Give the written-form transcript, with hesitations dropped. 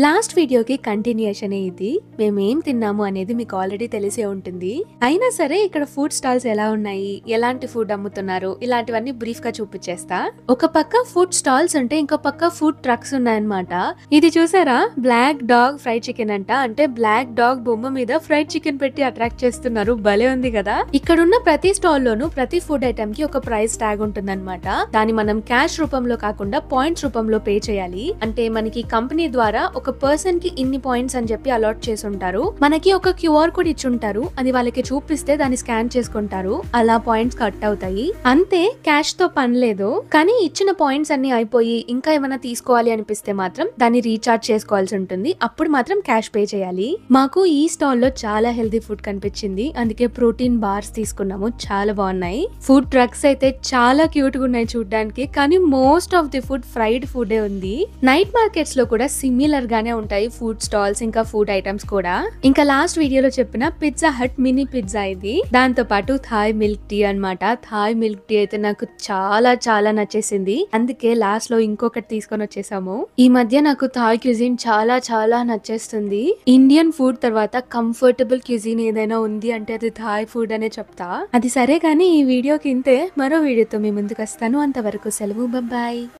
Last వీడియోకి continuation ఇది మేమేం తిన్నాము అనేది మీకు ఆల్రెడీ తెలిసే ఉంటుంది. అయినా సరే ఇక్కడ ఫుడ్ స్టాల్స్ ఎలా ఉన్నాయి, ఎలాంటి ఫుడ్ అమ్ముతున్నారు, ఇలాంటివన్నీ బ్రీఫ్ గా చూపించేస్తా. ఒక పక్క ఫుడ్ స్టాల్స్ ఉంటే ఇంకో పక్క ఫుడ్ ట్రక్స్ ఉన్నాయన్నమాట. ఇది చూసారా, బ్లాక్ డాగ్ ఫ్రైడ్ చికెన్ అంట. అంటే బ్లాక్ డాగ్ బొమ్మ మీద ఫ్రైడ్ చికెన్ పెట్టి అట్రాక్ట్ చేస్తున్నారు. భలే ఉంది కదా. ఇక్కడున్న ప్రతి స్టాల్ లోను ప్రతి ఫుడ్ ఐటమ్ కి ఒక ప్రైస్ ట్యాగ్ ఉంటుందన్నమాట. దాన్ని మనం క్యాష్ రూపంలో కాకుండా పాయింట్స్ రూపంలో పే చేయాలి. అంటే మనకి కంపెనీ ద్వారా ఒక పర్సన్ కి ఇన్ని పాయింట్స్ అని చెప్పి అలాట్ చేసి ఉంటారు. మనకి ఒక క్యూఆర్ కోడ్ ఇచ్చుంటారు. అది వాళ్ళకి చూపిస్తే దాన్ని స్కాన్ చేసుకుంటారు. అలా పాయింట్స్ కట్ అవుతాయి. అంతే, క్యాష్ తో పని లేదు. కానీ ఇచ్చిన పాయింట్స్ అన్ని అయిపోయి ఇంకా ఏమైనా తీసుకోవాలి అనిపిస్తే మాత్రం దాన్ని రీఛార్జ్ చేసుకోవాల్సి ఉంటుంది. అప్పుడు మాత్రం క్యాష్ పే చేయాలి. మాకు ఈ స్టాల్ లో చాలా హెల్తీ ఫుడ్ కనిపించింది. అందుకే ప్రోటీన్ బార్స్ తీసుకున్నాము. చాలా బాగున్నాయి. ఫుడ్ ట్రక్స్ అయితే చాలా క్యూట్ గా ఉన్నాయి చూడడానికి. కానీ most of the food fried food ఉంది. నైట్ మార్కెట్స్ లో కూడా సిమిలర్ గానే ఉంటాయి ఫుడ్ స్టాల్స్, ఇంకా ఫుడ్ ఐటమ్స్ కూడా. ఇంకా లాస్ట్ వీడియోలో చెప్పిన పిజ్జా హట్ మినీ పిజ్జా ఇది. దాంతో పాటు థాయ్ మిల్క్ టీ అన్నమాట. థాయ్ మిల్క్ టీ అయితే నాకు చాలా చాలా నచ్చేసింది. అందుకే లాస్ట్ లో ఇంకొకటి తీసుకొని వచ్చేసాము. ఈ మధ్య నాకు థాయ్ క్యూజిన్ చాలా చాలా నచ్చేస్తుంది. ఇండియన్ ఫుడ్ తర్వాత కంఫర్టబుల్ క్యూజిన్ ఏదైనా ఉంది అంటే అది థాయ్ ఫుడ్ అనే చెప్తా. అది సరే కానీ ఈ వీడియోకి ఇంతే. మరో వీడియోతో మీ ముందుకు వస్తాను. అంతవరకు సెలవు, బాయ్.